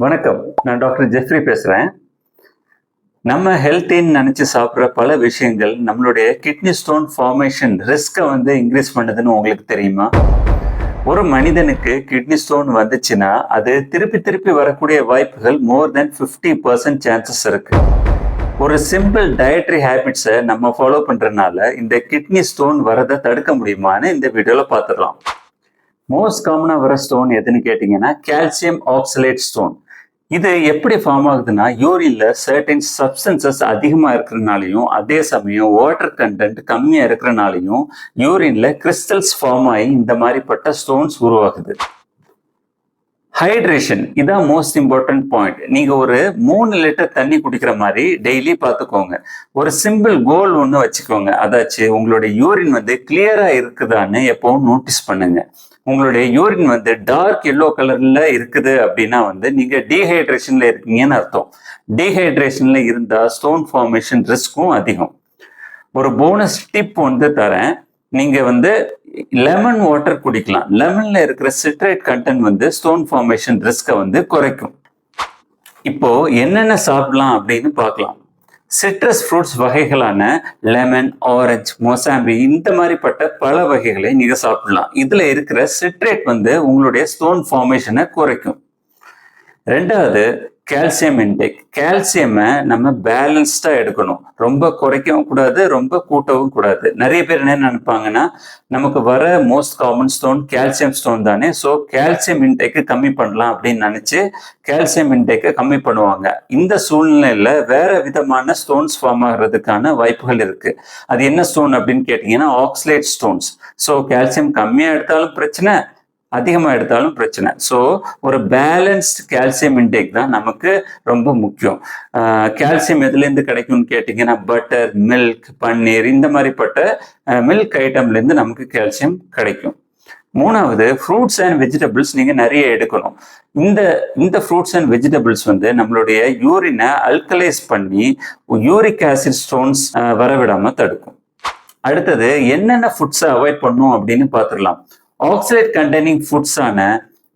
வணக்கம். நான் doctor Jeffrey பேசுறேன். நம்ம ஹெல்த்தின்னு நினைச்சு சாப்பிட்ற பல விஷயங்கள் நம்மளுடைய கிட்னி ஸ்டோன் ஃபார்மேஷன் ரிஸ்கை இன்க்ரீஸ் பண்ணுதுன்னு உங்களுக்கு தெரியுமா? ஒரு மனிதனுக்கு கிட்னி ஸ்டோன் வந்துச்சுன்னா அது திருப்பி திருப்பி வரக்கூடிய வாய்ப்புகள் மோர் தென் 50% சான்சஸ் இருக்கு. ஒரு சிம்பிள் டயட்ரி ஹேபிட்ஸை நம்ம ஃபாலோ பண்றதுனால இந்த கிட்னி ஸ்டோன் வரதை தடுக்க முடியுமான்னு இந்த வீடியோல பார்த்துடலாம். மோஸ்ட் காமனா வர ஸ்டோன் எதுன்னு கேட்டீங்கன்னா கால்சியம் ஆக்சலேட் ஸ்டோன். இது எப்படி ஃபார்ம் ஆகுதுன்னா யூரின்ல சர்டன் சப்ஸ்டன்சஸ் அதிகமா இருக்கிறதுனாலையும் அதே சமயம் வாட்டர் கண்டென்ட் கம்மியா இருக்கிறதுனாலையும் யூரின்ல கிறிஸ்டல்ஸ் ஃபார்ம் ஆகி இந்த மாதிரிப்பட்ட ஸ்டோன்ஸ் உருவாகுது. ஹைட்ரேஷன் இதான் மோஸ்ட் இம்பார்ட்டன்ட் பாயிண்ட். நீங்க ஒரு 3 லிட்டர் தண்ணி குடிக்கிற மாதிரி டெய்லி பார்த்துக்கோங்க. ஒரு சிம்பிள் கோல் ஒன்று வச்சுக்கோங்க. அதாச்சு உங்களுடைய யூரின் கிளியரா இருக்குதான்னு எப்பவும் நோட்டீஸ் பண்ணுங்க. உங்களுடைய யூரின் டார்க் எல்லோ கலர்ல இருக்குது அப்படின்னா நீங்க டீஹைட்ரேஷன்ல இருக்கீங்கன்னு அர்த்தம். டீஹைட்ரேஷன்ல இருந்தா ஸ்டோன் ஃபார்மேஷன் ரிஸ்க்கும் அதிகம். ஒரு போனஸ் டிப் தரேன். நீங்க லெமன் வாட்டர் குடிக்கலாம். லெமன்ல இருக்கிற சிட்ரேட் கண்டென்ட் ஸ்டோன் ஃபார்மேஷன் ரிஸ்கை குறைக்கும். இப்போ என்னென்ன சாப்பிடலாம் அப்படின்னு பார்க்கலாம். சிட்ரஸ் ஃப்ரூட்ஸ் வகைகளான லெமன், ஆரஞ்சு, மொசாம்பி இந்த மாதிரிப்பட்ட பல வகைகளை நீங்க சாப்பிடலாம். இதுல இருக்கிற சிட்ரேட் உங்களுடைய ஸ்டோன் ஃபார்மேஷனை குறைக்கும். ரெண்டாவது, கால்சியம் இன்டேக். கால்சியமை நம்ம பேலன்ஸ்டா எடுக்கணும். ரொம்ப குறைக்கவும் கூடாது, ரொம்ப கூட்டவும் கூடாது. நிறைய பேர் என்ன நினைப்பாங்கன்னா நமக்கு வர most common stone calcium stone தானே, ஸோ கால்சியம் இன்டேக்கு கம்மி பண்ணலாம் அப்படின்னு நினைச்சு கால்சியம் இன்டேக்கை கம்மி பண்ணுவாங்க. இந்த சூழ்நிலையில வேற விதமான ஸ்டோன்ஸ் ஃபார்ம் ஆகிறதுக்கான வாய்ப்புகள் இருக்கு. அது என்ன ஸ்டோன் அப்படின்னு கேட்டீங்கன்னா ஆக்சலேட் ஸ்டோன்ஸ். ஸோ கால்சியம் கம்மியா எடுத்தாலும் பிரச்சனை, அதிகமா எடுத்தாலும் பிரச்சனை. ஸோ ஒரு பேலன்ஸ்ட் கால்சியம் இன்டேக் தான் நமக்கு ரொம்ப முக்கியம். கால்சியம் எதுலேருந்து கிடைக்கும்னு கேட்டிங்கன்னா பட்டர், மில்க், பன்னீர் இந்த மாதிரிப்பட்ட மில்க் ஐட்டம்ல இருந்து நமக்கு கால்சியம் கிடைக்கும். மூணாவது, ஃப்ரூட்ஸ் அண்ட் வெஜிடபிள்ஸ் நீங்க நிறைய எடுக்கணும். இந்த ஃப்ரூட்ஸ் அண்ட் வெஜிடபிள்ஸ் நம்மளுடைய யூரினை அல்கலைஸ் பண்ணி யூரிக் ஆசிட் ஸ்டோன்ஸ் வரவிடாம தடுக்கும். அடுத்தது, என்னென்ன ஃபுட்ஸை அவாய்ட் பண்ணும் அப்படின்னு பார்த்துடலாம். ஆக்சலேட் கண்டெய்னிங் ஃபுட்ஸான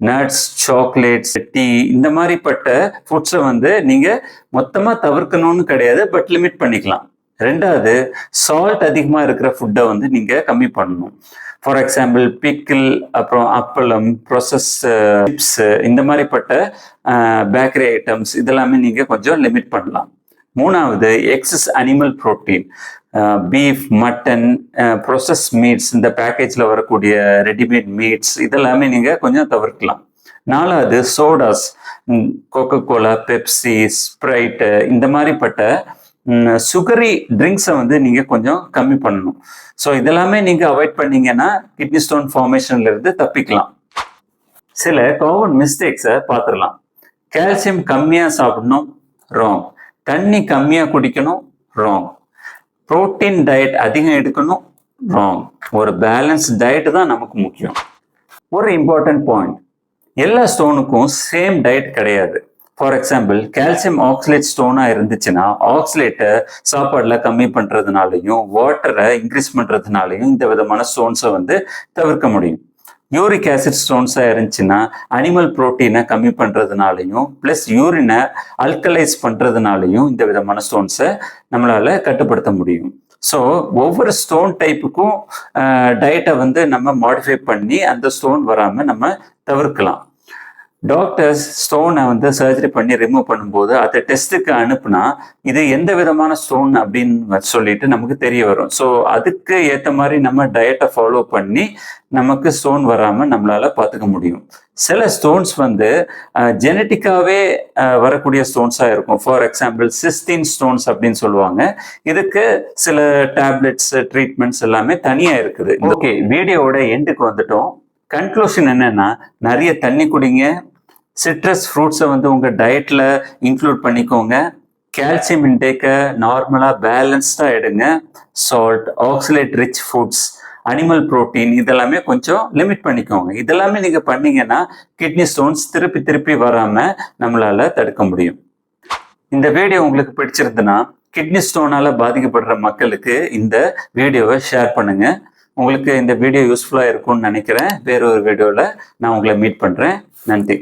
நட்ஸ், சாக்லேட்ஸ், டீ இந்த மாதிரிப்பட்ட ஃபுட்ஸை நீங்க மொத்தமா தவிர்க்கணும்னு கிடையாது, பட் லிமிட் பண்ணிக்கலாம். ரெண்டாவது, சால்ட் அதிகமா இருக்கிற ஃபுட்டை நீங்க கம்மி பண்ணணும். ஃபார் எக்ஸாம்பிள் பிக்கிள், அப்புறம் அப்பளம், ப்ரொசஸ் சிப்ஸ் இந்த மாதிரிப்பட்ட பேக்கரி ஐட்டம்ஸ் இதெல்லாமே நீங்க கொஞ்சம் லிமிட் பண்ணலாம். மூணாவது, excess animal protein, beef, mutton, process meats, இந்த பேக்கேஜில் வரக்கூடிய ரெடிமேட் மீட்ஸ் இதெல்லாமே நீங்கள் கொஞ்சம் தவிர்க்கலாம். நாலாவது, sodas, Coca Cola, Pepsi, Sprite இந்த மாதிரிப்பட்ட சுகரி ட்ரிங்க்ஸை நீங்கள் கொஞ்சம் கம்மி பண்ணணும். ஸோ இதெல்லாமே நீங்கள் அவாய்ட் பண்ணீங்கன்னா கிட்னி ஸ்டோன் ஃபார்மேஷன்ல இருந்து தப்பிக்கலாம். சில காமன் மிஸ்டேக்ஸை பார்த்துடலாம். கால்சியம் கம்மியாக சாப்பிடணும், ராங். தண்ணி கம்மியாக குடிக்கணும், ராங். புரோட்டீன் டயட் அதிகம் எடுக்கணும், ராங். ஒரு பேலன்ஸ் டயட் தான் நமக்கு முக்கியம். ஒரு இம்பார்ட்டன்ட் பாயிண்ட், எல்லா ஸ்டோனுக்கும் சேம் டயட் கிடையாது. ஃபார் எக்ஸாம்பிள் கால்சியம் ஆக்சலேட் ஸ்டோனா இருந்துச்சுன்னா ஆக்சலேட்டை சாப்பாடுல கம்மி பண்றதுனாலையும் வாட்டரை இன்க்ரீஸ் பண்றதுனாலையும் இந்த விதமான ஸ்டோன்ஸை தவிர்க்க முடியும். யூரிக் ஆசிட் ஸ்டோன்ஸாக இருந்துச்சுன்னா அனிமல் புரோட்டீனை கம்மி பண்ணுறதுனாலையும் ப்ளஸ் யூரினை அல்கலைஸ் பண்ணுறதுனாலையும் இந்த விதமான ஸ்டோன்ஸை நம்மளால் கட்டுப்படுத்த முடியும். ஸோ ஒவ்வொரு ஸ்டோன் டைப்புக்கும் டயட்டை நம்ம மாடிஃபை பண்ணி அந்த ஸ்டோன் வராமல் நம்ம தவிர்க்கலாம். டாக்டர்ஸ் ஸ்டோனை சர்ஜரி பண்ணி ரிமூவ் பண்ணும்போது அதை டெஸ்ட்டுக்கு அனுப்புனா இது எந்த விதமான ஸ்டோன் அப்படின்னு சொல்லிட்டு நமக்கு தெரிய வரும். ஸோ அதுக்கு ஏற்ற மாதிரி நம்ம டயட்டை ஃபாலோ பண்ணி நமக்கு ஸ்டோன் வராமல் நம்மளால பார்த்துக்க முடியும். சில ஸ்டோன்ஸ் ஜெனட்டிக்காவே வரக்கூடிய ஸ்டோன்ஸாக இருக்கும். ஃபார் எக்ஸாம்பிள் சிஸ்டின் ஸ்டோன்ஸ் அப்படின்னு சொல்லுவாங்க. இதுக்கு சில டேப்லெட்ஸ், ட்ரீட்மெண்ட்ஸ் எல்லாமே தனியாக இருக்குது. ஓகே, வீடியோவோட எண்டுக்கு வந்துட்டோம். கன்க்ளூஷன் என்னன்னா, நிறைய தண்ணி குடிங்க, சிட்ரஸ் ஃப்ரூட்ஸை உங்கள் டயட்டில் இன்க்ளூட் பண்ணிக்கோங்க, கால்சியம் இன்டேக்கை நார்மலாக பேலன்ஸ்டாக எடுங்க, salt, oxalate rich foods, animal protein இதெல்லாமே கொஞ்சம் லிமிட் பண்ணிக்கோங்க. இதெல்லாமே நீங்கள் பண்ணீங்கன்னா கிட்னி ஸ்டோன்ஸ் திருப்பி திருப்பி வராமல் நம்மளால் தடுக்க முடியும். இந்த வீடியோ உங்களுக்கு பிடிச்சிருந்துன்னா கிட்னி ஸ்டோனால் பாதிக்கப்படுற மக்களுக்கு இந்த வீடியோவை ஷேர் பண்ணுங்கள். உங்களுக்கு இந்த வீடியோ யூஸ்ஃபுல்லாக இருக்கும்னு நினைக்கிறேன். வேற ஒரு வீடியோவில் நான் உங்களை மீட் பண்ணுறேன். நன்றி.